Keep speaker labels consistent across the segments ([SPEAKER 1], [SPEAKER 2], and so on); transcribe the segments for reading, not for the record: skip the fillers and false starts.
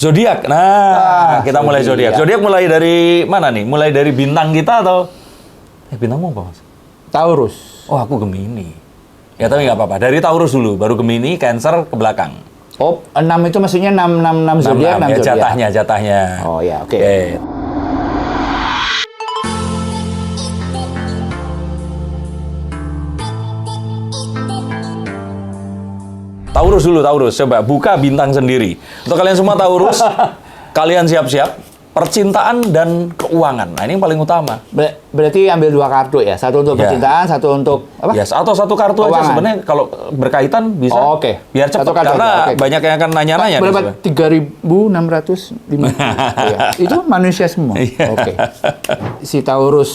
[SPEAKER 1] Zodiak. Nah, kita mulai zodiak. Zodiak mulai dari mana nih? Mulai dari bintang kita atau bintangmu apa, Mas?
[SPEAKER 2] Taurus.
[SPEAKER 1] Oh, aku Gemini. Ya, tapi nggak apa-apa. Dari Taurus dulu, baru Gemini, Cancer ke belakang.
[SPEAKER 2] Oh, 6 itu maksudnya 6 zodiak, 6
[SPEAKER 1] ya,
[SPEAKER 2] zodiak.
[SPEAKER 1] jatahnya.
[SPEAKER 2] Oh ya, oke.
[SPEAKER 1] Taurus dulu, Taurus. Coba buka bintang sendiri. Untuk kalian semua Taurus, kalian siap-siap. Percintaan dan keuangan. Nah, ini yang paling utama.
[SPEAKER 2] Berarti ambil 2 kartu ya? Satu untuk percintaan, satu untuk apa?
[SPEAKER 1] Yes, atau satu kartu keuangan aja sebenarnya kalau berkaitan bisa.
[SPEAKER 2] Oh, oke.
[SPEAKER 1] Biar cepat karena banyak yang akan nanya-nanya.
[SPEAKER 2] Berapa? 3.650. Ya. Itu manusia semua. Oke. Si Taurus.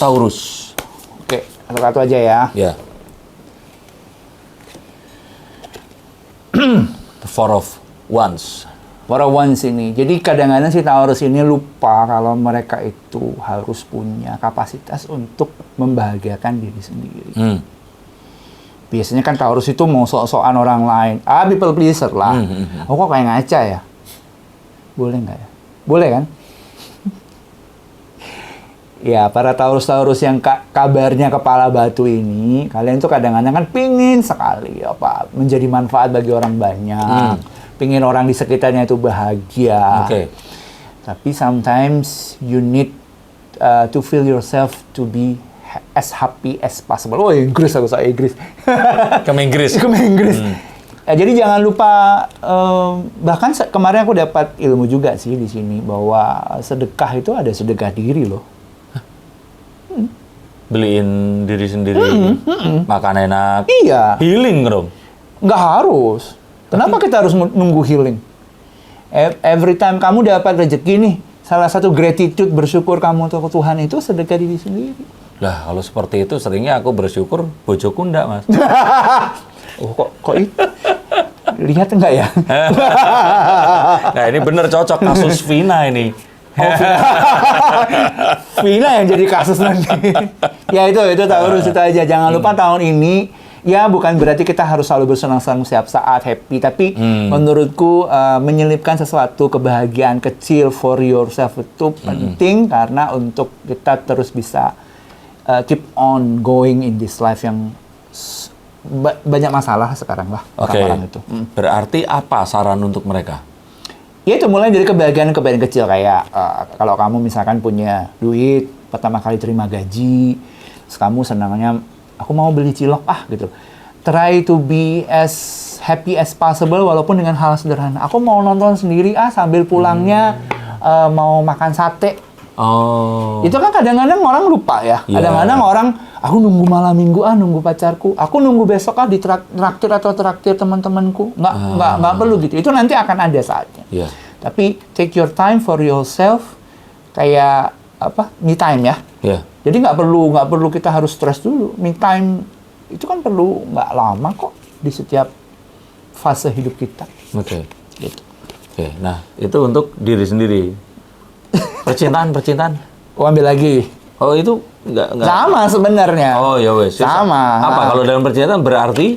[SPEAKER 2] Oke, satu kartu aja ya.
[SPEAKER 1] Ya. The Four of Wands.
[SPEAKER 2] Four of Wands ini. Jadi kadang-kadang si Taurus ini lupa kalau mereka itu harus punya kapasitas untuk membahagiakan diri sendiri. Biasanya kan Taurus itu mau sok-sokan orang lain. People pleaser lah. Aku kok kayak ngaca ya? Boleh nggak ya? Boleh kan? Ya, para Taurus-Taurus yang kabarnya kepala batu ini, kalian tuh kadang-kadang kan pingin sekali menjadi manfaat bagi orang banyak. Pingin orang di sekitarnya itu bahagia. Tapi sometimes you need to feel yourself to be as happy as possible. Oh, Inggris, aku saya Inggris.
[SPEAKER 1] Inggris.
[SPEAKER 2] Jadi jangan lupa, bahkan kemarin aku dapat ilmu juga sih di sini, bahwa sedekah itu ada sedekah diri loh.
[SPEAKER 1] Beliin diri sendiri, makan enak, healing dong.
[SPEAKER 2] Nggak harus. Kenapa kita harus nunggu healing? Every time kamu dapat rezeki nih, salah satu gratitude, bersyukur kamu untuk Tuhan itu sedekah diri sendiri.
[SPEAKER 1] Lah, kalau seperti itu seringnya aku bersyukur bojoku ndak, Mas.
[SPEAKER 2] Oh, kok itu? Lihat enggak ya?
[SPEAKER 1] Nah, ini bener cocok kasus Vina ini.
[SPEAKER 2] Oh, Vina yang jadi kasus nanti. Ya itu Taurus itu aja. Jangan lupa tahun ini, ya bukan berarti kita harus selalu bersenang-senang setiap saat, happy. Tapi menurutku menyelipkan sesuatu kebahagiaan kecil for yourself itu penting. Karena untuk kita terus bisa keep on going in this life yang banyak masalah sekarang lah. Orang-orang itu.
[SPEAKER 1] Berarti apa saran untuk mereka?
[SPEAKER 2] Ya itu mulai dari kebahagiaan kecil. Kayak kalau kamu misalkan punya duit, pertama kali terima gaji, terus kamu senangnya, aku mau beli cilok gitu. Try to be as happy as possible walaupun dengan hal sederhana. Aku mau nonton sendiri sambil pulangnya mau makan sate.
[SPEAKER 1] Oh.
[SPEAKER 2] Itu kan kadang-kadang orang lupa ya. Kadang-kadang orang, aku nunggu malam minggu nunggu pacarku. Aku nunggu besok di traktir atau traktir teman-temanku. Nggak perlu gitu. Itu nanti akan ada saatnya. Tapi take your time for yourself, kayak me time ya. Jadi nggak perlu kita harus stres dulu. Me time itu kan perlu nggak lama kok di setiap fase hidup kita.
[SPEAKER 1] Gitu. Nah itu untuk diri sendiri. Percintaan.
[SPEAKER 2] Oh, ambil lagi.
[SPEAKER 1] Oh, itu nggak
[SPEAKER 2] sama sebenarnya.
[SPEAKER 1] Oh ya wes.
[SPEAKER 2] Sama.
[SPEAKER 1] Apa kalau dalam percintaan berarti?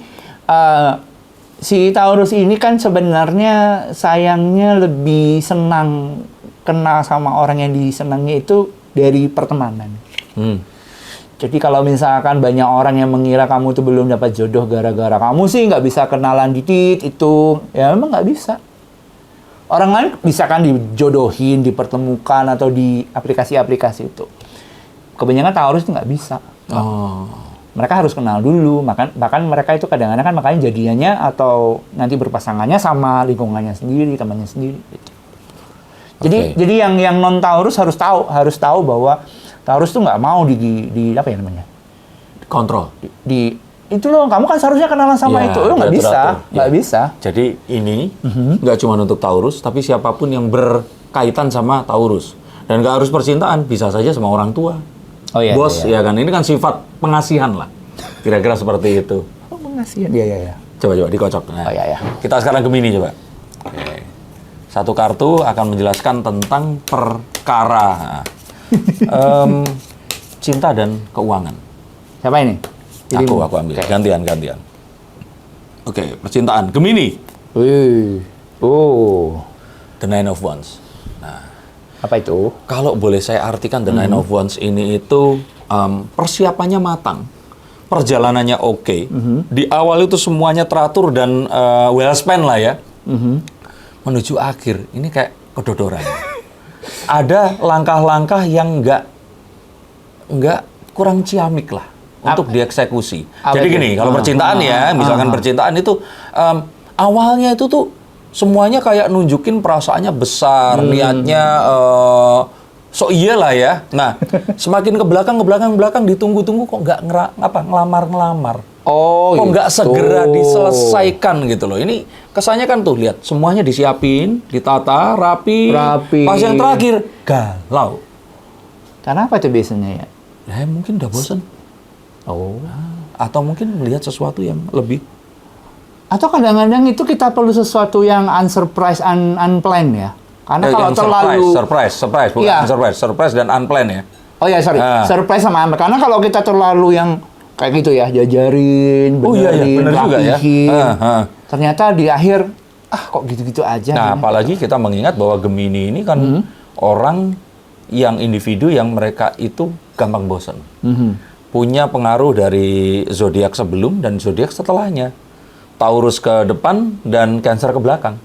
[SPEAKER 2] Si Taurus ini kan sebenarnya sayangnya lebih senang kenal sama orang yang disenangi itu dari pertemanan. Jadi kalau misalkan banyak orang yang mengira kamu tuh belum dapat jodoh gara-gara kamu sih nggak bisa kenalan dikit itu, ya memang nggak bisa. Orang lain bisa kan dijodohin, dipertemukan atau di aplikasi-aplikasi itu. Kebanyakan Taurus itu nggak bisa. Mereka harus kenal dulu, bahkan mereka itu kadang-kadang kan makanya jadiannya atau nanti berpasangannya sama lingkungannya sendiri, temannya sendiri. Gitu. Jadi yang non Taurus harus tahu bahwa Taurus tuh nggak mau di apa ya namanya?
[SPEAKER 1] Kontrol.
[SPEAKER 2] Itu loh, kamu kan seharusnya kenalan sama itu, lo nggak bisa.
[SPEAKER 1] Jadi ini nggak cuma untuk Taurus, tapi siapapun yang berkaitan sama Taurus. Dan nggak harus percintaan, bisa saja sama orang tua. Bos, ya kan? Ini kan sifat pengasihan lah. Kira-kira seperti itu.
[SPEAKER 2] Oh, pengasihan? Iya.
[SPEAKER 1] Coba dikocok. Nah,
[SPEAKER 2] iya.
[SPEAKER 1] Kita sekarang Gemini coba. Oke. Satu kartu akan menjelaskan tentang perkara cinta dan keuangan.
[SPEAKER 2] Siapa ini?
[SPEAKER 1] Aku ambil. Gantian. Oke, percintaan. Gemini.
[SPEAKER 2] Wih. Oh.
[SPEAKER 1] The Nine of Wands. Nah,
[SPEAKER 2] Apa itu?
[SPEAKER 1] kalau boleh saya artikan The Nine of Wands ini itu persiapannya matang, perjalanannya oke. Di awal itu semuanya teratur dan well spent lah ya. Menuju akhir ini kayak kedodoran. Ada langkah-langkah yang nggak kurang ciamik lah untuk dieksekusi. Jadi gini, kalau percintaan ya, misalkan percintaan itu awalnya itu tuh semuanya kayak nunjukin perasaannya besar, niatnya so iya lah ya. Nah, semakin ke belakang ditunggu-tunggu kok nggak ngelamar.
[SPEAKER 2] Oh,
[SPEAKER 1] kok nggak
[SPEAKER 2] gitu.
[SPEAKER 1] segera diselesaikan gitu loh. Ini kesannya kan tuh lihat semuanya disiapin, ditata, rapi. Pas yang terakhir galau.
[SPEAKER 2] Kenapa tuh biasanya ya?
[SPEAKER 1] Ya mungkin udah bosen.
[SPEAKER 2] Oh.
[SPEAKER 1] Atau mungkin melihat sesuatu yang lebih.
[SPEAKER 2] Atau kadang-kadang itu kita perlu sesuatu yang unsurprise, unplanned ya. Karena kalau
[SPEAKER 1] yang
[SPEAKER 2] terlalu
[SPEAKER 1] surprise, bukan
[SPEAKER 2] Iya.
[SPEAKER 1] surprise dan unplanned ya.
[SPEAKER 2] Oh ya, sorry. Surprise sama unplanned. Karena kalau kita terlalu yang kayak gitu ya, jajarin, benerin,
[SPEAKER 1] bener juga ya.
[SPEAKER 2] rapihin. Ternyata di akhir kok gitu-gitu aja.
[SPEAKER 1] Nah, apalagi kita mengingat bahwa Gemini ini kan orang yang individu yang mereka itu gampang bosan. Punya pengaruh dari zodiak sebelum dan zodiak setelahnya. Taurus ke depan dan Cancer ke belakang.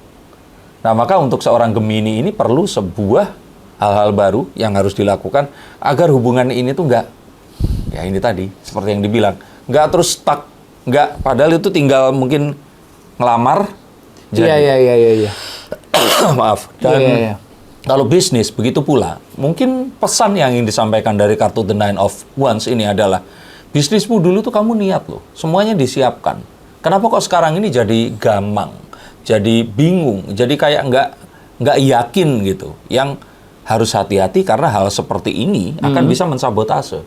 [SPEAKER 1] Nah, maka untuk seorang Gemini ini perlu sebuah hal-hal baru yang harus dilakukan agar hubungan ini tuh nggak, ya ini tadi, seperti yang dibilang, nggak terus stuck, nggak, padahal itu tinggal mungkin ngelamar, jadi.
[SPEAKER 2] Iya.
[SPEAKER 1] Maaf. Dan kalau bisnis, begitu pula, mungkin pesan yang ingin disampaikan dari kartu The Nine of Wands ini adalah, bisnismu dulu tuh kamu niat loh, semuanya disiapkan. Kenapa kok sekarang ini jadi gamang, jadi bingung, jadi kayak nggak yakin gitu. Yang harus hati-hati karena hal seperti ini akan bisa mensabotase.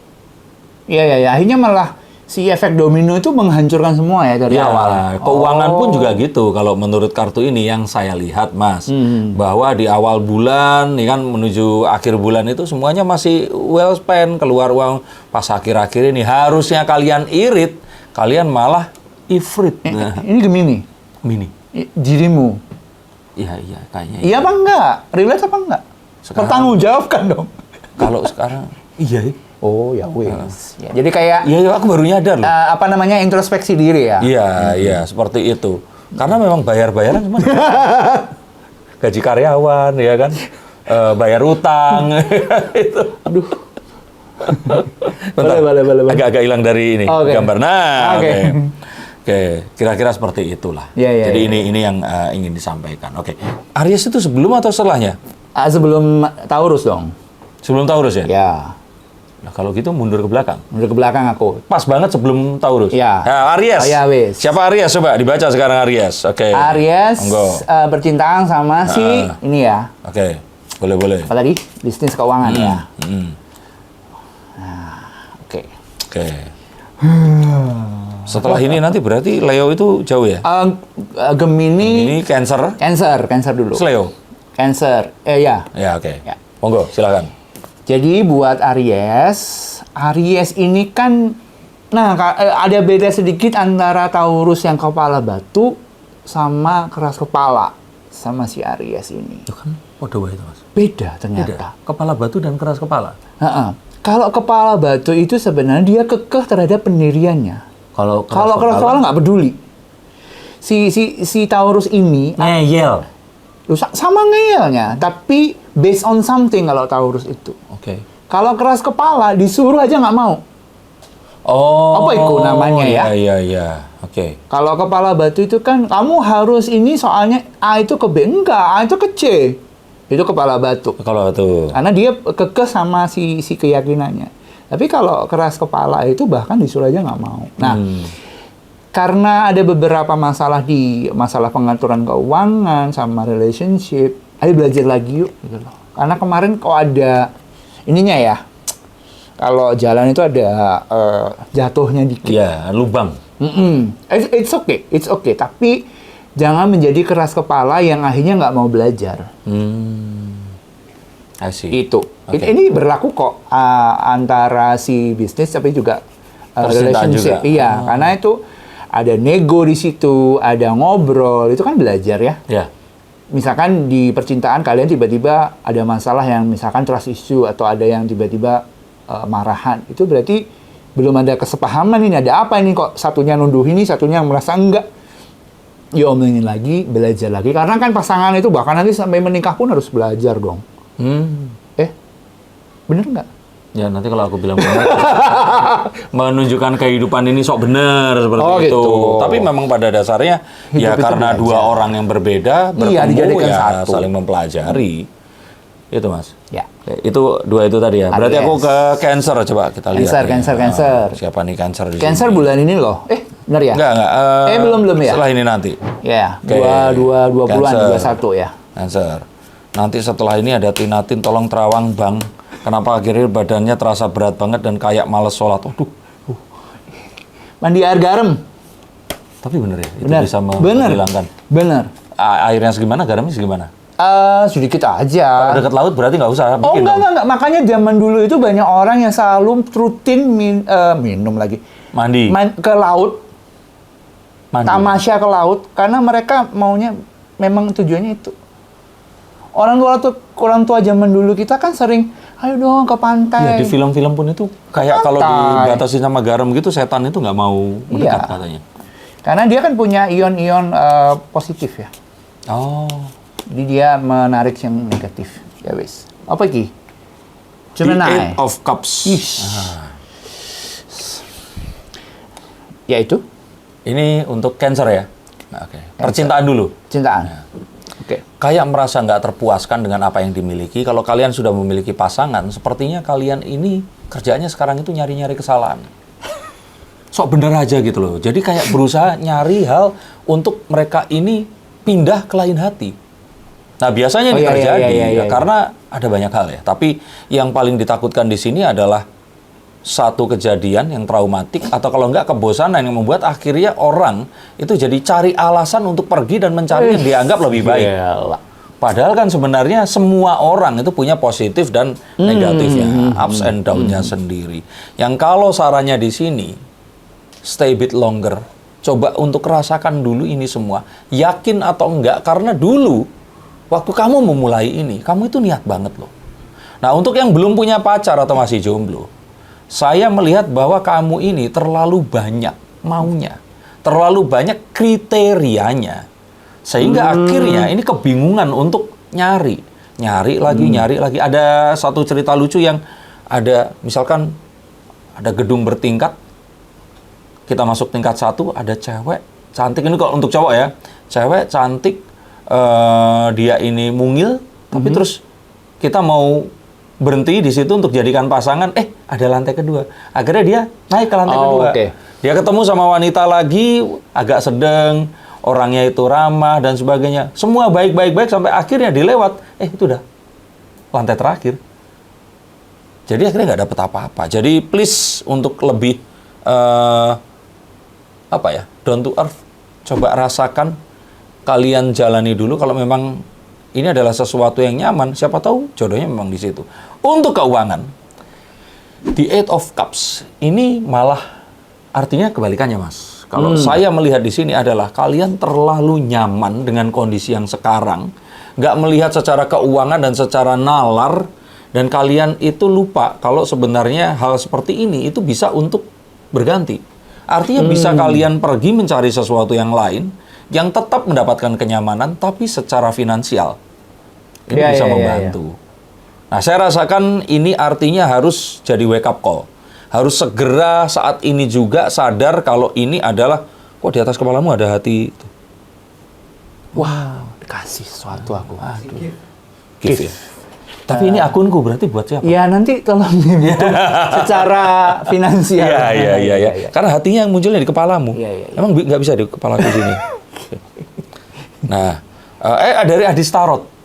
[SPEAKER 2] Iya. Akhirnya malah si efek domino itu menghancurkan semua ya dari awal.
[SPEAKER 1] Keuangan pun juga gitu. Kalau menurut kartu ini yang saya lihat, Mas, bahwa di awal bulan, nih kan menuju akhir bulan itu semuanya masih well spent, keluar uang. Pas akhir-akhir ini harusnya kalian irit, kalian malah ifrit.
[SPEAKER 2] Ini Gemini. Dirimu.
[SPEAKER 1] Iya, kayaknya.
[SPEAKER 2] Iya apa enggak? Relate apa enggak? Pertanggungjawabkan dong.
[SPEAKER 1] Kalau sekarang, iya.
[SPEAKER 2] Oh ya wes. Jadi kayak
[SPEAKER 1] Iya, aku baru nyadar loh.
[SPEAKER 2] apa namanya introspeksi diri ya.
[SPEAKER 1] Iya, seperti itu. Karena memang bayar-bayaran cuma gaji karyawan, ya kan, bayar utang, itu.
[SPEAKER 2] Aduh.
[SPEAKER 1] Bentar,
[SPEAKER 2] boleh.
[SPEAKER 1] agak-agak hilang dari ini gambar. Nah, oke, kira-kira seperti itulah.
[SPEAKER 2] Iya.
[SPEAKER 1] Jadi ini yang ingin disampaikan. Oke, Aries itu sebelum atau setelahnya?
[SPEAKER 2] Sebelum Taurus dong.
[SPEAKER 1] Sebelum Taurus ya?
[SPEAKER 2] Ya.
[SPEAKER 1] Nah, kalau gitu mundur ke belakang.
[SPEAKER 2] Mundur ke belakang aku.
[SPEAKER 1] Pas banget sebelum Taurus.
[SPEAKER 2] Ya.
[SPEAKER 1] Nah, Aries.
[SPEAKER 2] Ya, wes.
[SPEAKER 1] Siapa Aries? Coba dibaca sekarang Aries. Oke.
[SPEAKER 2] Aries bercintaan sama si ini ya.
[SPEAKER 1] Oke. Boleh.
[SPEAKER 2] Apa tadi? Bisnis keuangan ya. Oke.
[SPEAKER 1] Setelah ini nanti berarti Leo itu jauh ya?
[SPEAKER 2] Gemini.
[SPEAKER 1] Ini Cancer.
[SPEAKER 2] Cancer dulu.
[SPEAKER 1] Leo.
[SPEAKER 2] Cancer. Ya.
[SPEAKER 1] Ya, oke.
[SPEAKER 2] Ya.
[SPEAKER 1] Monggo, silakan.
[SPEAKER 2] Jadi buat Aries ini kan, ada beda sedikit antara Taurus yang kepala batu sama keras kepala sama si Aries ini.
[SPEAKER 1] Itu kan kode itu, Mas.
[SPEAKER 2] Beda ternyata.
[SPEAKER 1] Kepala batu dan keras kepala.
[SPEAKER 2] Kalau kepala batu itu sebenarnya dia kekeh terhadap pendiriannya.
[SPEAKER 1] Kalau
[SPEAKER 2] keras kepala nggak peduli. Si Taurus ini
[SPEAKER 1] ngeyel.
[SPEAKER 2] Sama ngeyelnya, tapi based on something kalau Taurus itu.
[SPEAKER 1] Oke.
[SPEAKER 2] Kalau keras kepala disuruh aja nggak mau.
[SPEAKER 1] Oh.
[SPEAKER 2] Apa itu namanya ya?
[SPEAKER 1] Iya. Oke.
[SPEAKER 2] Kalau kepala batu itu kan kamu harus ini soalnya A itu ke B, enggak, A itu ke C. Itu kepala batu.
[SPEAKER 1] Kepala batu.
[SPEAKER 2] Karena dia kekeh sama si keyakinannya. Tapi kalau keras kepala itu bahkan disuruh aja nggak mau. Nah, karena ada beberapa masalah masalah pengaturan keuangan sama relationship, ayo belajar lagi yuk gitu loh. Karena kemarin kok ada ininya ya. Kalau jalan itu ada jatuhnya dikit.
[SPEAKER 1] Iya, lubang.
[SPEAKER 2] It's okay. Tapi jangan menjadi keras kepala yang akhirnya nggak mau belajar.
[SPEAKER 1] I see.
[SPEAKER 2] Itu.
[SPEAKER 1] Okay.
[SPEAKER 2] Ini berlaku kok antara si bisnis tapi juga relationship.
[SPEAKER 1] Juga.
[SPEAKER 2] Iya, karena itu ada nego di situ, ada ngobrol, itu kan belajar ya.
[SPEAKER 1] Ya.
[SPEAKER 2] misalkan di percintaan kalian tiba-tiba ada masalah yang misalkan trust issue atau ada yang tiba-tiba marahan, itu berarti belum ada kesepahaman ini, ada apa ini kok satunya nuduh ini, satunya merasa enggak. Ya omongin lagi, belajar lagi. Karena kan pasangan itu bahkan nanti sampai menikah pun harus belajar dong. Bener nggak?
[SPEAKER 1] Ya nanti kalau aku bilang benar, menunjukkan kehidupan ini sok bener seperti itu.
[SPEAKER 2] Gitu.
[SPEAKER 1] Tapi memang pada dasarnya
[SPEAKER 2] Hidup
[SPEAKER 1] ya karena dua orang yang berbeda bertemu ya
[SPEAKER 2] satu.
[SPEAKER 1] saling mempelajari. Itu Mas.
[SPEAKER 2] Ya.
[SPEAKER 1] Itu dua itu tadi ya. Berarti aku ke Cancer, coba kita lihat.
[SPEAKER 2] Cancer.
[SPEAKER 1] Siapa nih Cancer di
[SPEAKER 2] Cancer
[SPEAKER 1] sini?
[SPEAKER 2] bulan ini loh. Benar ya?
[SPEAKER 1] Enggak.
[SPEAKER 2] Belum ya?
[SPEAKER 1] Setelah ini nanti.
[SPEAKER 2] Ya,
[SPEAKER 1] Oke.
[SPEAKER 2] 20-an, 21 ya.
[SPEAKER 1] Cancer. Nanti setelah ini ada Tinatin, tolong terawang Bang. Kenapa akhirnya badannya terasa berat banget dan kayak males sholat? Waduh.
[SPEAKER 2] Mandi air garam.
[SPEAKER 1] Tapi bener ya? Itu
[SPEAKER 2] Bener.
[SPEAKER 1] bisa menghilangkan.
[SPEAKER 2] Bener.
[SPEAKER 1] Airnya segimana? Garamnya segimana?
[SPEAKER 2] Sedikit aja.
[SPEAKER 1] Kalau dekat laut berarti nggak usah bikin dong.
[SPEAKER 2] Enggak. Makanya zaman dulu itu banyak orang yang selalu rutin minum lagi.
[SPEAKER 1] Mandi.
[SPEAKER 2] Ke laut.
[SPEAKER 1] Mandi.
[SPEAKER 2] Tamasya ke laut. Karena mereka maunya, memang tujuannya itu. Orang tua zaman dulu kita kan sering, ayo dong ke pantai.
[SPEAKER 1] Ya, di film-film pun itu kayak kalau dibatasi sama garam gitu, setan itu nggak mau mendekat katanya.
[SPEAKER 2] Karena dia kan punya ion-ion positif ya.
[SPEAKER 1] Oh.
[SPEAKER 2] Jadi dia menarik yang negatif. Ya wis. Apa iki?
[SPEAKER 1] The Eight of Cups.
[SPEAKER 2] Ya itu.
[SPEAKER 1] Ini untuk Cancer ya? Nah, oke. Percintaan dulu.
[SPEAKER 2] Cintaan. Oke.
[SPEAKER 1] Kayak merasa nggak terpuaskan dengan apa yang dimiliki. Kalau kalian sudah memiliki pasangan, sepertinya kalian ini kerjaannya sekarang itu nyari-nyari kesalahan. Sok bener aja gitu loh. Jadi kayak berusaha nyari hal untuk mereka ini pindah ke lain hati. Nah biasanya ini terjadi karena ada banyak hal ya. Tapi yang paling ditakutkan di sini adalah satu kejadian yang traumatik atau kalau enggak kebosanan yang membuat akhirnya orang itu jadi cari alasan untuk pergi dan mencari yang dianggap lebih baik. Padahal kan sebenarnya semua orang itu punya positif dan negatifnya, ups and down-nya sendiri. Yang kalau sarannya di sini, stay a bit longer. Coba untuk rasakan dulu ini semua. Yakin atau enggak, karena dulu waktu kamu memulai ini, kamu itu niat banget loh. Nah untuk yang belum punya pacar atau masih jomblo, saya melihat bahwa kamu ini terlalu banyak maunya, terlalu banyak kriterianya, sehingga akhirnya ini kebingungan untuk nyari lagi. Ada satu cerita lucu yang ada, misalkan ada gedung bertingkat, kita masuk tingkat 1, ada cewek cantik, ini kalau untuk cowok ya, cewek cantik, dia ini mungil, tapi terus kita mau berhenti di situ untuk jadikan pasangan, ada lantai kedua. Akhirnya dia naik ke lantai kedua.
[SPEAKER 2] Okay.
[SPEAKER 1] Dia ketemu sama wanita lagi, agak sedang, orangnya itu ramah dan sebagainya. Semua baik-baik sampai akhirnya dilewat. Itu udah lantai terakhir. Jadi akhirnya nggak dapet apa-apa. Jadi please untuk lebih down to earth, coba rasakan, kalian jalani dulu. Kalau memang ini adalah sesuatu yang nyaman, siapa tahu jodohnya memang di situ. Untuk keuangan, the Eight of Cups ini malah artinya kebalikannya, Mas. Kalau saya melihat di sini adalah kalian terlalu nyaman dengan kondisi yang sekarang, nggak melihat secara keuangan dan secara nalar, dan kalian itu lupa kalau sebenarnya hal seperti ini itu bisa untuk berganti. Artinya bisa kalian pergi mencari sesuatu yang lain, yang tetap mendapatkan kenyamanan, tapi secara finansial. Ini bisa membantu. Nah, saya rasakan ini artinya harus jadi wake up call. Harus segera saat ini juga sadar kalau ini adalah, kok di atas kepalamu ada hati itu.
[SPEAKER 2] Wow, dikasih sesuatu aku. Aduh.
[SPEAKER 1] Gift ya. Tapi ini akunku, berarti buat siapa?
[SPEAKER 2] Ya, nanti tolong dihitung secara finansial.
[SPEAKER 1] Iya. Karena hatinya yang munculnya di kepalamu.
[SPEAKER 2] Iya.
[SPEAKER 1] Emang nggak bisa di kepalaku sini. Nah, dari Adis Tarot.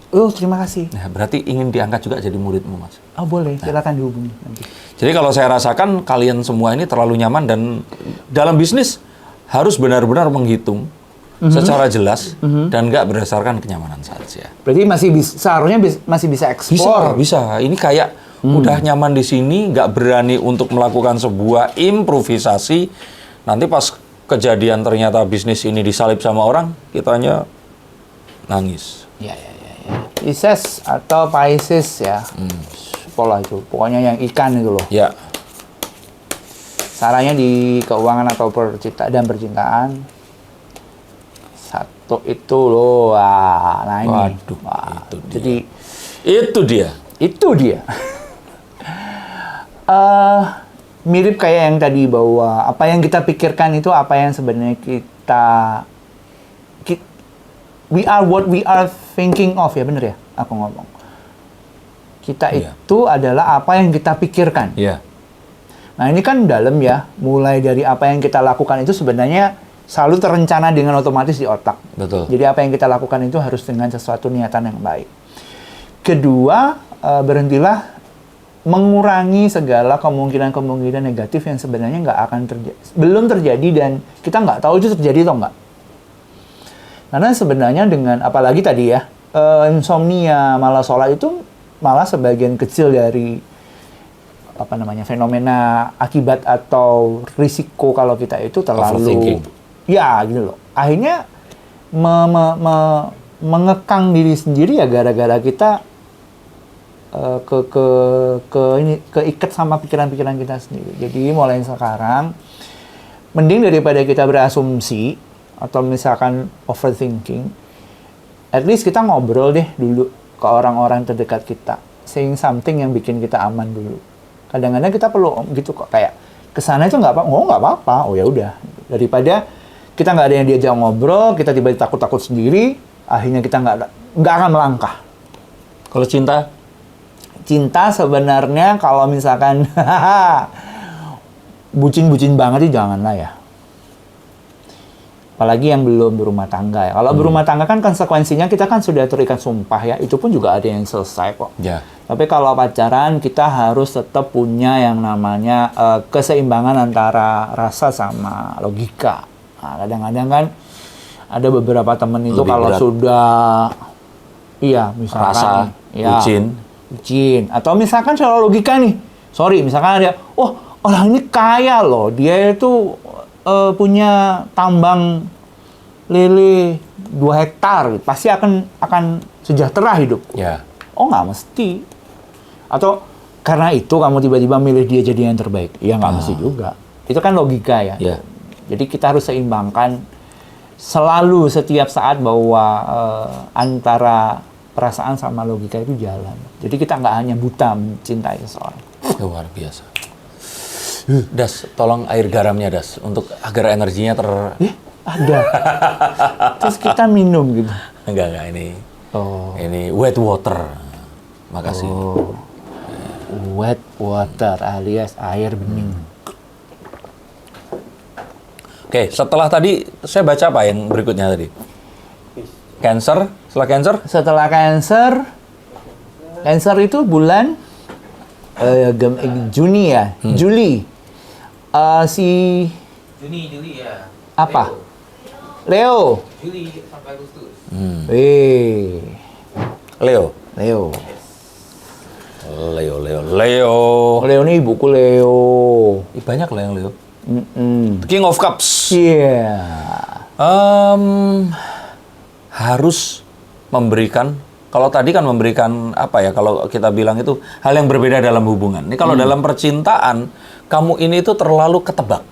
[SPEAKER 2] Terima kasih.
[SPEAKER 1] Nah, berarti ingin diangkat juga jadi muridmu, Mas.
[SPEAKER 2] Boleh, silakan dihubungi nanti.
[SPEAKER 1] Jadi kalau saya rasakan kalian semua ini terlalu nyaman dan dalam bisnis harus benar-benar menghitung secara jelas dan nggak berdasarkan kenyamanan saja.
[SPEAKER 2] Berarti seharusnya masih bisa eksplor.
[SPEAKER 1] Bisa. Ini kayak udah nyaman di sini, nggak berani untuk melakukan sebuah improvisasi. Nanti pas kejadian ternyata bisnis ini disalip sama orang, kitanya Nangis.
[SPEAKER 2] Ya. Pisces atau Pisces ya. Pola itu. Pokoknya yang ikan itu loh.
[SPEAKER 1] Ya.
[SPEAKER 2] Sarannya di keuangan atau percintaan. Satu itu loh. Wah, nah ini.
[SPEAKER 1] Waduh,
[SPEAKER 2] Wah,
[SPEAKER 1] itu dia.
[SPEAKER 2] jadi
[SPEAKER 1] Itu dia.
[SPEAKER 2] Mirip kayak yang tadi, bahwa apa yang kita pikirkan itu apa yang sebenarnya we are what we are thinking of, ya bener ya aku ngomong. Kita itu adalah apa yang kita pikirkan.
[SPEAKER 1] Iya.
[SPEAKER 2] Nah ini kan dalam ya, mulai dari apa yang kita lakukan itu sebenarnya selalu terencana dengan otomatis di otak.
[SPEAKER 1] Betul.
[SPEAKER 2] Jadi apa yang kita lakukan itu harus dengan sesuatu niatan yang baik. Kedua, berhentilah mengurangi segala kemungkinan-kemungkinan negatif yang sebenarnya belum terjadi dan kita nggak tahu itu terjadi atau nggak. Karena sebenarnya dengan, apalagi tadi ya, insomnia, malah sholat itu malah sebagian kecil dari fenomena akibat atau risiko kalau kita itu terlalu gitu loh. Akhirnya mengekang diri sendiri ya gara-gara kita keikat sama pikiran-pikiran kita sendiri. Jadi mulai sekarang mending daripada kita berasumsi atau misalkan overthinking, at least kita ngobrol deh dulu ke orang-orang terdekat kita, saying something yang bikin kita aman dulu. Kadang-kadang kita perlu gitu kok, kayak kesana itu nggak apa-apa, oh ya udah, daripada kita nggak ada yang diajak ngobrol, kita tiba-tiba takut-takut sendiri, akhirnya kita nggak akan melangkah.
[SPEAKER 1] Kalau
[SPEAKER 2] Cinta sebenarnya kalau misalkan bucin-bucin banget sih janganlah ya. Apalagi yang belum berumah tangga ya. Kalau berumah tangga kan konsekuensinya kita kan sudah terikat sumpah ya. Itu pun juga ada yang selesai kok.
[SPEAKER 1] Ya.
[SPEAKER 2] Tapi kalau pacaran kita harus tetap punya yang namanya keseimbangan antara rasa sama logika. Nah, kadang-kadang kan ada beberapa temen itu kalau sudah misalkan bucin. Atau misalkan secara logika nih, misalkan ada, orang ini kaya loh, dia itu punya tambang lele 2 hektar, pasti akan sejahtera hidup.
[SPEAKER 1] Ya.
[SPEAKER 2] Oh nggak mesti. Atau karena itu kamu tiba-tiba milih dia jadi yang terbaik. Ya nggak mesti juga. Itu kan logika ya.
[SPEAKER 1] Ya.
[SPEAKER 2] Jadi kita harus seimbangkan selalu setiap saat bahwa antara perasaan sama logika itu jalan. Jadi kita nggak hanya buta mencintai seseorang.
[SPEAKER 1] Luar biasa. Das, tolong air garamnya Das, untuk agar energinya
[SPEAKER 2] Ada. Terus kita minum gitu.
[SPEAKER 1] Enggak ini. Ini wet water. Makasih.
[SPEAKER 2] Wet water alias air bening.
[SPEAKER 1] Oke, setelah tadi saya baca apa yang berikutnya tadi? Cancer, setelah Cancer?
[SPEAKER 2] Cancer itu bulan Juni ya, Juli.
[SPEAKER 3] Juli ya.
[SPEAKER 2] Apa? Leo.
[SPEAKER 3] Juli sampai Agustus.
[SPEAKER 1] Leo.
[SPEAKER 2] Leo nih ibuku Leo.
[SPEAKER 1] Banyak lah yang Leo. King of Cups.
[SPEAKER 2] Iya.
[SPEAKER 1] Harus memberikan, kalau tadi kan memberikan apa ya, kalau kita bilang itu hal yang berbeda dalam hubungan. Ini kalau dalam percintaan, kamu ini tuh terlalu ketebak.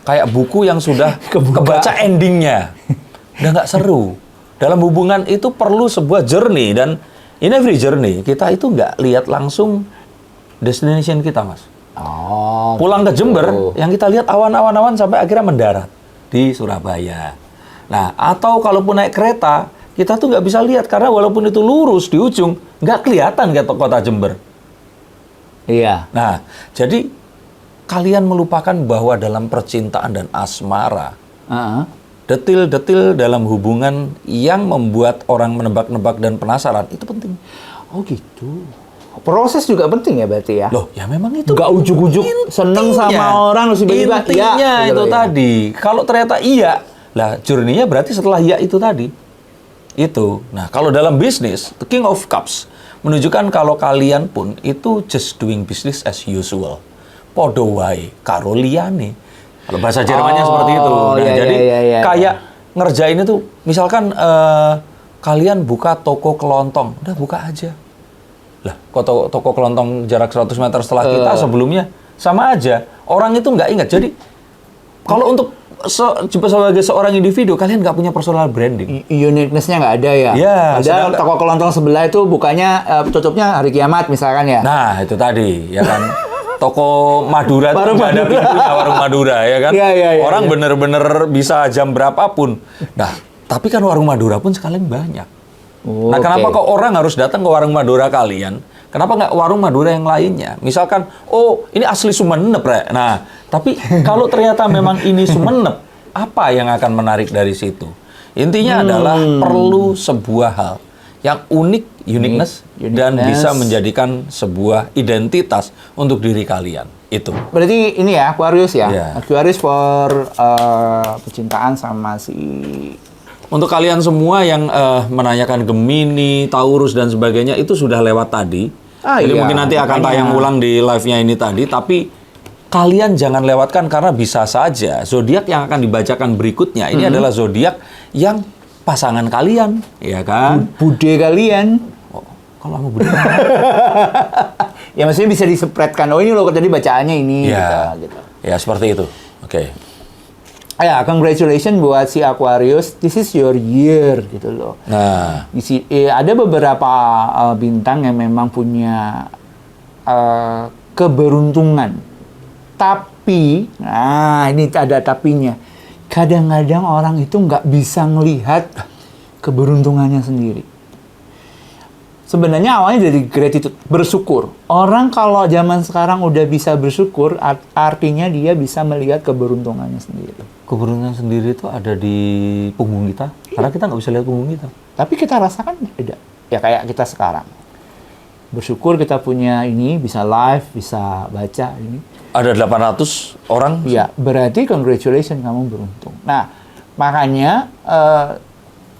[SPEAKER 1] Kayak buku yang sudah kebaca endingnya. Udah nggak seru. Dalam hubungan itu perlu sebuah journey, dan in every journey, kita itu nggak lihat langsung destination kita, Mas. Pulang ke Jember, yang kita lihat awan-awan sampai akhirnya mendarat di Surabaya. Nah, atau kalaupun naik kereta, kita tuh nggak bisa lihat, karena walaupun itu lurus di ujung, nggak kelihatan ke kota Jember.
[SPEAKER 2] Iya.
[SPEAKER 1] Nah, jadi kalian melupakan bahwa dalam percintaan dan asmara, detil-detil dalam hubungan yang membuat orang menebak-nebak dan penasaran, itu penting.
[SPEAKER 2] Oh gitu. Proses juga penting ya berarti ya?
[SPEAKER 1] Loh, ya memang itu.
[SPEAKER 2] Nggak ujuk-ujuk seneng sama orang, terus tiba-tiba
[SPEAKER 1] intinya itu tadi. Kalau ternyata iya, lah journey-nya berarti setelah iya itu tadi. Itu. Nah, kalau dalam bisnis, the King of Cups menunjukkan kalau kalian pun itu just doing business as usual. Podo wae karo liyane. Kalau bahasa Jermannya seperti itu. Nah, jadi kayak ngerjain itu, misalkan kalian buka toko kelontong, udah buka aja. Lah, kok toko kelontong jarak 100 meter setelah kita sebelumnya sama aja. Orang itu nggak ingat. Jadi kalau untuk sebagai seorang individu, kalian nggak punya personal branding.
[SPEAKER 2] Uniqueness-nya nggak ada ya?
[SPEAKER 1] Iya.
[SPEAKER 2] Padahal toko kelontong sebelah itu bukanya tutupnya hari kiamat misalkan ya?
[SPEAKER 1] Nah, itu tadi, ya kan. Toko Madura itu nggak ada pintunya, warung Madura, ya kan?
[SPEAKER 2] Iya,
[SPEAKER 1] Orang bener-bener bisa jam berapapun. Nah, tapi kan warung Madura pun sekalian banyak. Nah, kenapa kok orang harus datang ke warung Madura kalian? Kenapa nggak warung Madura yang lainnya? Misalkan, oh ini asli Sumenep, Rek. Nah, tapi kalau ternyata memang ini Sumenep, apa yang akan menarik dari situ? Intinya adalah perlu sebuah hal yang unik, uniqueness, dan bisa menjadikan sebuah identitas untuk diri kalian. Itu.
[SPEAKER 2] Berarti ini ya, Aquarius ya?
[SPEAKER 1] Yeah.
[SPEAKER 2] Aquarius for percintaan sama si...
[SPEAKER 1] Untuk kalian semua yang menanyakan Gemini, Taurus, dan sebagainya, itu sudah lewat tadi. Jadi mungkin nanti akan tayang ulang di live-nya ini tadi. Tapi kalian jangan lewatkan karena bisa saja zodiak yang akan dibacakan berikutnya ini adalah zodiak yang pasangan kalian, ya kan?
[SPEAKER 2] Bude kalian.
[SPEAKER 1] Oh, kalau mau bude.
[SPEAKER 2] Ya maksudnya bisa disepretkan. Oh ini loh tadi bacaannya ini.
[SPEAKER 1] Ya,
[SPEAKER 2] gitu.
[SPEAKER 1] Ya seperti itu. Oke.
[SPEAKER 2] Ya, congratulations buat si Aquarius. This is your year gitu loh.
[SPEAKER 1] Nah,
[SPEAKER 2] ada beberapa bintang yang memang punya keberuntungan. Tapi, nah ini ada tapinya. Kadang-kadang orang itu nggak bisa ngelihat keberuntungannya sendiri. Sebenarnya awalnya dari gratitude, bersyukur. Orang kalau zaman sekarang udah bisa bersyukur, artinya dia bisa melihat keberuntungannya sendiri.
[SPEAKER 1] keberuntungan sendiri itu ada di punggung kita, karena kita nggak bisa lihat punggung kita.
[SPEAKER 2] Tapi kita rasakan beda. Ya kayak kita sekarang. Bersyukur kita punya ini, bisa live, bisa baca ini.
[SPEAKER 1] Ada 800 orang?
[SPEAKER 2] Iya, berarti congratulations kamu beruntung. Nah, makanya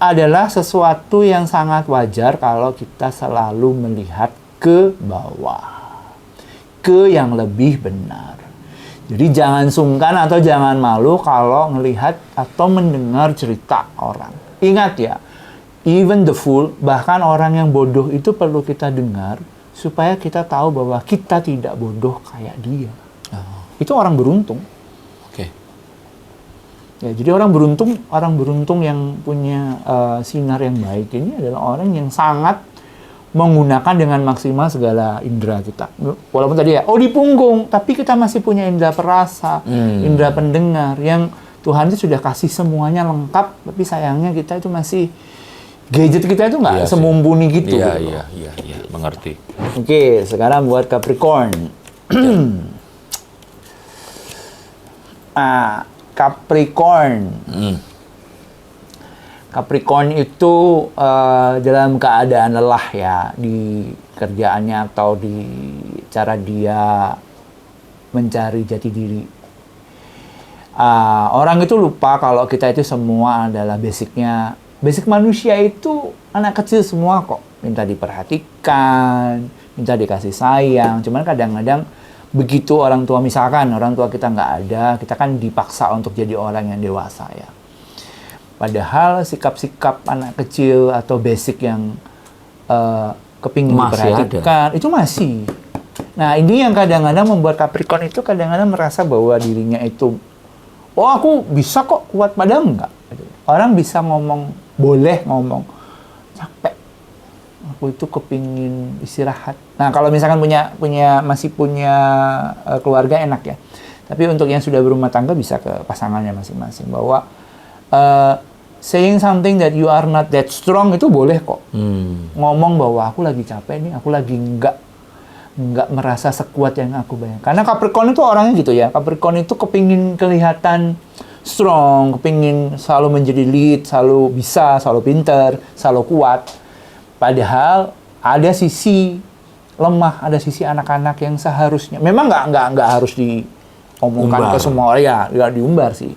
[SPEAKER 2] adalah sesuatu yang sangat wajar kalau kita selalu melihat ke bawah. Ke yang lebih benar. Jadi jangan sungkan atau jangan malu kalau melihat atau mendengar cerita orang. Ingat ya, even the fool, bahkan orang yang bodoh itu perlu kita dengar supaya kita tahu bahwa kita tidak bodoh kayak dia. Itu orang beruntung.
[SPEAKER 1] Oke.
[SPEAKER 2] Ya, jadi orang beruntung yang punya sinar yang baik ini adalah orang yang sangat menggunakan dengan maksimal segala indera kita. Walaupun tadi ya, di punggung, tapi kita masih punya indera perasa, indera pendengar, yang Tuhan itu sudah kasih semuanya lengkap, tapi sayangnya kita itu masih, gadget kita itu nggak semumpuni gitu.
[SPEAKER 1] Iya, mengerti.
[SPEAKER 2] Oke, sekarang buat Capricorn. Capricorn. Capricorn itu dalam keadaan lelah ya di kerjaannya atau di cara dia mencari jati diri. Orang itu lupa kalau kita itu semua adalah basic manusia itu anak kecil semua kok. Minta diperhatikan, minta dikasih sayang. Cuman kadang-kadang begitu orang tua, misalkan orang tua kita nggak ada, kita kan dipaksa untuk jadi orang yang dewasa ya. Padahal sikap-sikap anak kecil atau basic yang kepingin diperhatikan, itu masih. Nah, ini yang kadang-kadang membuat Capricorn itu kadang-kadang merasa bahwa dirinya itu, aku bisa kok, kuat, padahal enggak. Orang bisa ngomong, boleh ngomong, capek. Aku itu kepingin istirahat. Nah, kalau misalkan masih punya keluarga enak ya. Tapi untuk yang sudah berumah tangga bisa ke pasangannya masing-masing. Bahwa saying something that you are not that strong itu boleh kok. Ngomong bahwa aku lagi capek nih, aku lagi nggak merasa sekuat yang aku bayangkan. Karena Capricorn itu orangnya gitu ya. Capricorn itu kepingin kelihatan strong, kepingin selalu menjadi lead, selalu bisa, selalu pinter, selalu kuat. Padahal ada sisi lemah, ada sisi anak-anak yang seharusnya memang nggak harus diomongkan ke semua orang ya, nggak diumbar sih.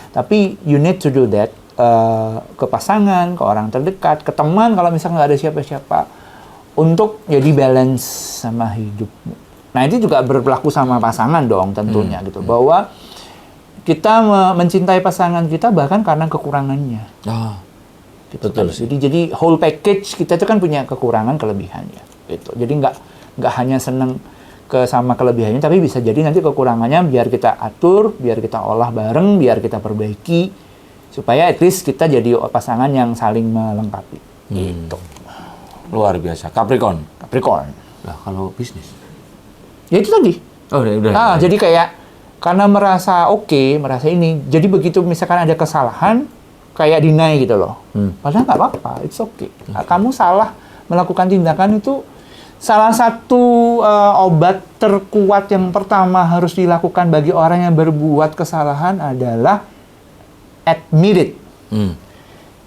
[SPEAKER 2] Tapi you need to do that ke pasangan, ke orang terdekat, ke teman kalau misalnya nggak ada siapa-siapa, untuk jadi balance sama hidupmu. Nah itu juga berlaku sama pasangan dong tentunya gitu, bahwa kita mencintai pasangan kita bahkan karena kekurangannya. Gitu
[SPEAKER 1] betul
[SPEAKER 2] kan. Jadi whole package kita itu kan punya kekurangan kelebihannya. Gitu. Jadi nggak hanya seneng sama kelebihannya, tapi bisa jadi nanti kekurangannya biar kita atur, biar kita olah bareng, biar kita perbaiki, supaya at least kita jadi pasangan yang saling melengkapi. Gitu.
[SPEAKER 1] Luar biasa. Capricorn.
[SPEAKER 2] Nah,
[SPEAKER 1] kalau bisnis?
[SPEAKER 2] Ya itu tadi.
[SPEAKER 1] Oh, udah.
[SPEAKER 2] Jadi kayak karena merasa merasa ini, jadi begitu misalkan ada kesalahan, kayak deny gitu loh. Padahal nggak apa-apa, it's okay. Kamu salah melakukan tindakan itu, salah satu obat terkuat yang pertama harus dilakukan bagi orang yang berbuat kesalahan adalah admit it.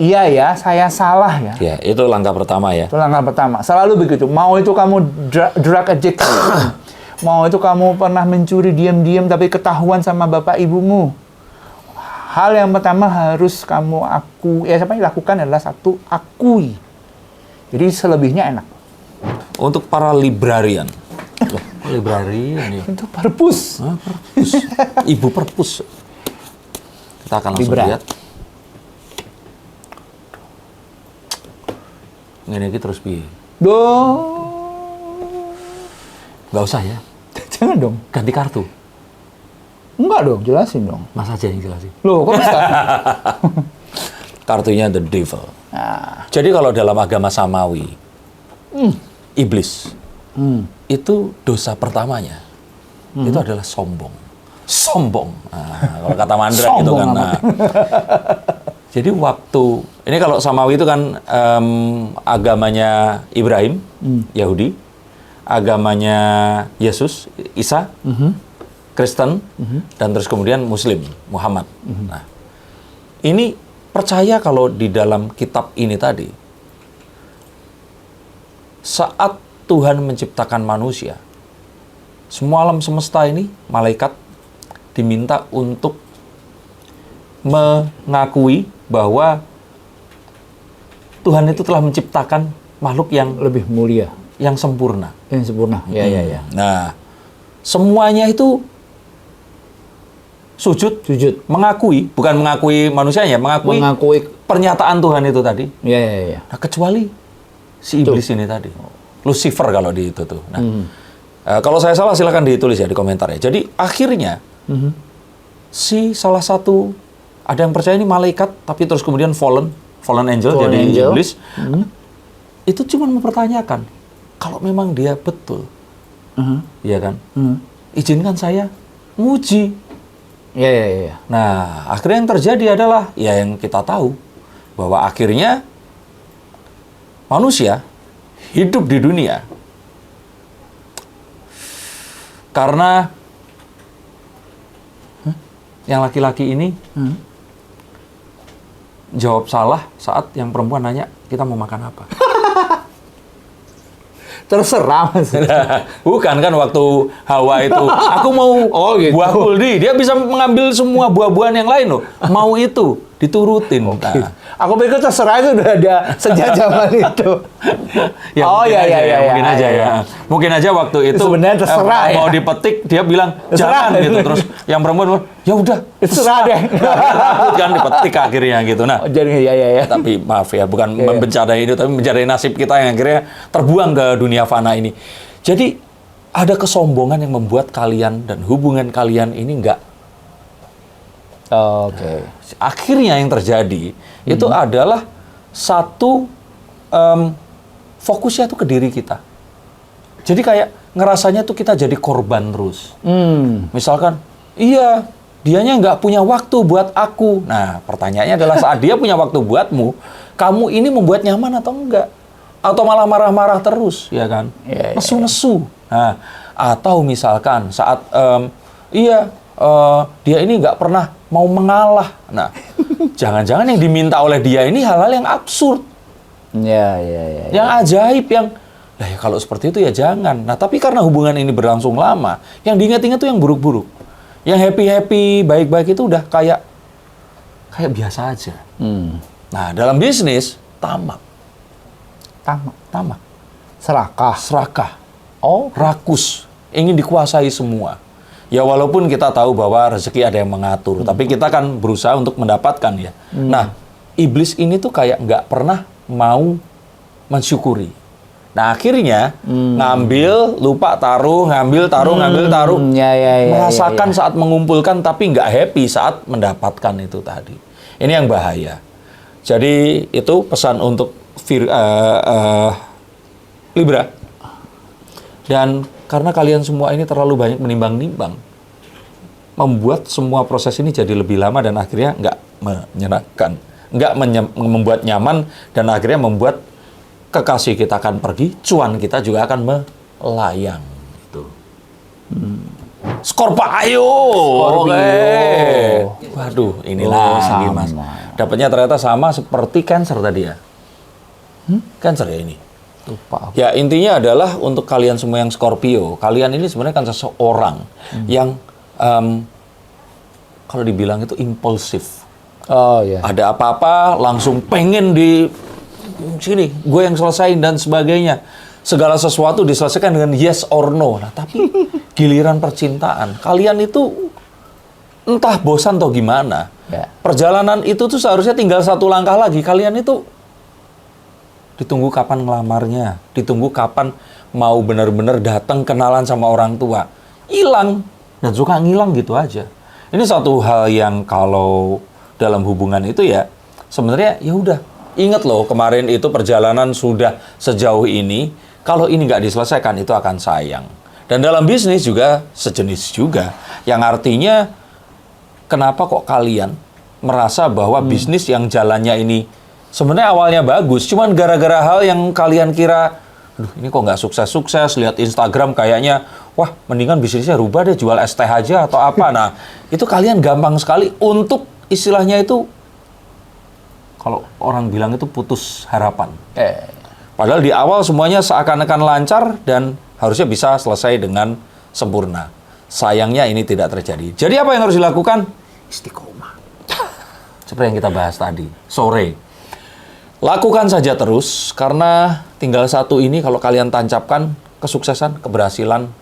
[SPEAKER 2] Iya ya, saya salah ya.
[SPEAKER 1] Ya, itu langkah pertama ya.
[SPEAKER 2] Itu langkah pertama. Selalu begitu. Mau itu kamu drug addict, mau itu kamu pernah mencuri diam-diam tapi ketahuan sama bapak ibumu. Hal yang pertama harus kamu lakukan adalah satu, akui. Jadi selebihnya enak.
[SPEAKER 1] Untuk para librarian. Librarian ya.
[SPEAKER 2] Itu perpus.
[SPEAKER 1] Perpus. Ibu perpus. Kita akan langsung lihat. Ini terus piye? Nggak usah ya.
[SPEAKER 2] Jangan dong.
[SPEAKER 1] Ganti kartu.
[SPEAKER 2] Enggak dong, jelasin dong.
[SPEAKER 1] Mas aja yang jelasin.
[SPEAKER 2] Loh, kok bisa?
[SPEAKER 1] Kartunya the devil.
[SPEAKER 2] Nah.
[SPEAKER 1] Jadi kalau dalam agama Samawi, iblis, itu dosa pertamanya, itu adalah sombong. Sombong. Nah, kalau kata Mandra gitu kan. Nah. Jadi waktu, ini kalau Samawi itu kan agamanya Ibrahim, Yahudi, agamanya Yesus, Isa, Kristen, dan terus kemudian Muslim, Muhammad. Nah, ini percaya kalau di dalam kitab ini tadi, saat Tuhan menciptakan manusia, semua alam semesta ini, malaikat diminta untuk mengakui bahwa Tuhan itu telah menciptakan makhluk yang
[SPEAKER 2] lebih mulia,
[SPEAKER 1] yang sempurna.
[SPEAKER 2] Yang sempurna, ya.
[SPEAKER 1] Nah, semuanya itu sujud, mengakui, bukan mengakui manusianya, mengakui pernyataan Tuhan itu tadi.
[SPEAKER 2] Ya.
[SPEAKER 1] Nah, kecuali si iblis ini tadi, Lucifer kalau di itu tuh. Nah, kalau saya salah silakan ditulis ya di komentar ya. Jadi akhirnya si salah satu ada yang percaya ini malaikat, tapi terus kemudian fallen angel, jadi iblis. Itu cuma mempertanyakan, kalau memang dia betul, ya kan, izinkan saya nguji.
[SPEAKER 2] Ya.
[SPEAKER 1] Nah, akhirnya yang terjadi adalah, ya yang kita tahu, bahwa akhirnya manusia hidup di dunia karena yang laki-laki ini jawab salah saat yang perempuan nanya, kita mau makan apa?
[SPEAKER 2] Terserah Mas.
[SPEAKER 1] Bukan kan waktu Hawa itu, aku mau
[SPEAKER 2] gitu.
[SPEAKER 1] buah kuldi. Dia bisa mengambil semua buah-buahan yang lain loh. Mau itu, diturutin.
[SPEAKER 2] Nah. Aku pikir terserah itu udah ada sejak zaman itu.
[SPEAKER 1] Ya, mungkin aja ya. Mungkin aja waktu itu
[SPEAKER 2] sebenarnya terserah
[SPEAKER 1] mau dipetik, dia bilang jangan gitu. Terus yang perempuan bilang, ya udah,
[SPEAKER 2] terserah deh.
[SPEAKER 1] Kan dipetik akhirnya gitu. Nah,
[SPEAKER 2] jadi ya.
[SPEAKER 1] Tapi maaf ya, bukan membencanain itu, tapi mencari nasib kita yang akhirnya terbuang ke dunia fana ini. Jadi ada kesombongan yang membuat kalian dan hubungan kalian ini enggak.
[SPEAKER 2] Oke.
[SPEAKER 1] Akhirnya yang terjadi itu adalah satu fokusnya tuh ke diri kita. Jadi kayak ngerasanya tuh kita jadi korban terus. Misalkan, iya, dianya nggak punya waktu buat aku. Nah, pertanyaannya adalah saat dia punya waktu buatmu, kamu ini membuat nyaman atau enggak? Atau malah marah-marah terus, ya kan? Nesu-nesu. Nah, atau misalkan saat, dia ini nggak pernah mau mengalah. Nah, jangan-jangan yang diminta oleh dia ini hal-hal yang absurd.
[SPEAKER 2] Ya.
[SPEAKER 1] Yang ajaib, yang lah ya kalau seperti itu ya jangan. Nah, tapi karena hubungan ini berlangsung lama, yang diingat-ingat tuh yang buruk-buruk. Yang happy-happy, baik-baik itu udah kayak biasa aja. Nah, dalam bisnis, tamak.
[SPEAKER 2] Serakah.
[SPEAKER 1] Rakus. Ingin dikuasai semua. Ya walaupun kita tahu bahwa rezeki ada yang mengatur, tapi kita kan berusaha untuk mendapatkan ya. Nah, iblis ini tuh kayak nggak pernah mau mensyukuri. Nah akhirnya ngambil, lupa taruh, ngambil, taruh, ngambil, taruh. Merasakan saat mengumpulkan tapi nggak happy saat mendapatkan itu tadi. Ini yang bahaya. Jadi itu pesan untuk Libra. Dan karena kalian semua ini terlalu banyak menimbang-nimbang, membuat semua proses ini jadi lebih lama dan akhirnya nggak menyenangkan, nggak membuat nyaman, dan akhirnya membuat kekasih kita akan pergi, cuan kita juga akan melayang. Itu. Scorpio. Waduh, inilah lagi Mas. Dapatnya ternyata sama seperti Cancer tadi ya. Cancer ya ini.
[SPEAKER 2] Lupa.
[SPEAKER 1] Ya intinya adalah untuk kalian semua yang Scorpio, kalian ini sebenarnya kan seseorang yang kalau dibilang itu impulsif.
[SPEAKER 2] Oh ya.
[SPEAKER 1] Ada apa-apa langsung pengen di sini, gue yang selesain dan sebagainya. Segala sesuatu diselesaikan dengan yes or no. Nah, tapi giliran percintaan, kalian itu entah bosan atau gimana.
[SPEAKER 2] Ya.
[SPEAKER 1] Perjalanan itu tuh seharusnya tinggal satu langkah lagi. Kalian itu ditunggu kapan ngelamarnya, ditunggu kapan mau benar-benar datang kenalan sama orang tua. Hilang dan suka ngilang gitu aja. Ini satu hal yang kalau dalam hubungan itu ya sebenarnya ya udah. Ingat loh, kemarin itu perjalanan sudah sejauh ini, kalau ini nggak diselesaikan itu akan sayang. Dan dalam bisnis juga sejenis juga, yang artinya kenapa kok kalian merasa bahwa bisnis yang jalannya ini sebenarnya awalnya bagus, cuman gara-gara hal yang kalian kira, aduh ini kok nggak sukses-sukses, lihat Instagram kayaknya, wah mendingan bisnisnya rubah deh, jual es teh aja atau apa. Nah, itu kalian gampang sekali untuk istilahnya itu, kalau orang bilang itu putus harapan. Padahal di awal semuanya seakan-akan lancar dan harusnya bisa selesai dengan sempurna. Sayangnya ini tidak terjadi. Jadi apa yang harus dilakukan? Istiqomah. Seperti yang kita bahas tadi, sore. Lakukan saja terus, karena tinggal satu ini kalau kalian tancapkan, kesuksesan, keberhasilan,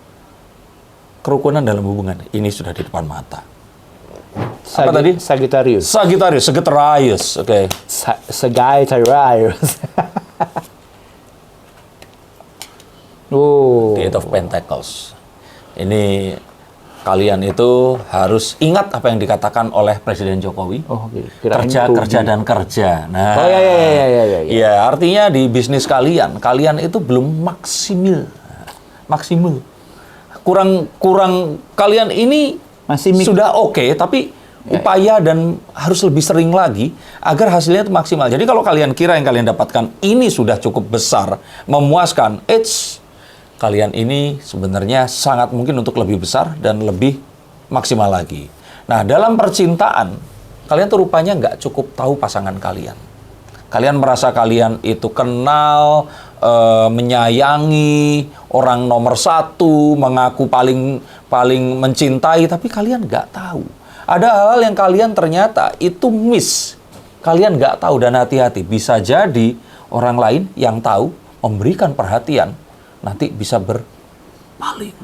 [SPEAKER 1] kerukunan dalam hubungan. Ini sudah di depan mata. Apa tadi?
[SPEAKER 2] Sagittarius.
[SPEAKER 1] Oke.
[SPEAKER 2] Sagittarius.
[SPEAKER 1] The Eight of Pentacles. Ini kalian itu harus ingat apa yang dikatakan oleh Presiden Jokowi. Kerja dan kerja. Nah, ya, artinya di bisnis kalian itu belum maksimal. Kurang kalian ini masih sudah oke, tapi upaya dan harus lebih sering lagi agar hasilnya itu maksimal. Jadi kalau kalian kira yang kalian dapatkan ini sudah cukup besar, memuaskan, kalian ini sebenarnya sangat mungkin untuk lebih besar dan lebih maksimal lagi. Nah, dalam percintaan, kalian tuh rupanya nggak cukup tahu pasangan kalian. Kalian merasa kalian itu kenal, menyayangi, orang nomor satu, mengaku paling mencintai, tapi kalian nggak tahu. Ada hal-hal yang kalian ternyata itu miss. Kalian nggak tahu dan hati-hati. Bisa jadi orang lain yang tahu, memberikan perhatian, nanti bisa berpaling.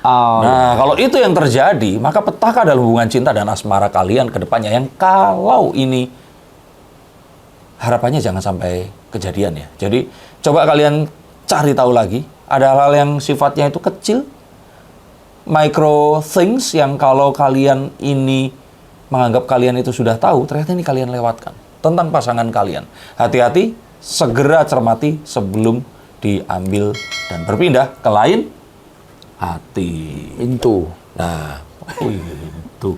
[SPEAKER 1] Nah, kalau itu yang terjadi, maka petaka dalam hubungan cinta dan asmara kalian ke depannya. Yang kalau ini, harapannya jangan sampai kejadian ya. Jadi, coba kalian cari tahu lagi. Ada hal-hal yang sifatnya itu kecil, micro things yang kalau kalian ini menganggap kalian itu sudah tahu, ternyata ini kalian lewatkan tentang pasangan kalian. Hati-hati, segera cermati sebelum diambil dan berpindah ke lain hati.
[SPEAKER 2] Itu.
[SPEAKER 1] Nah, itu.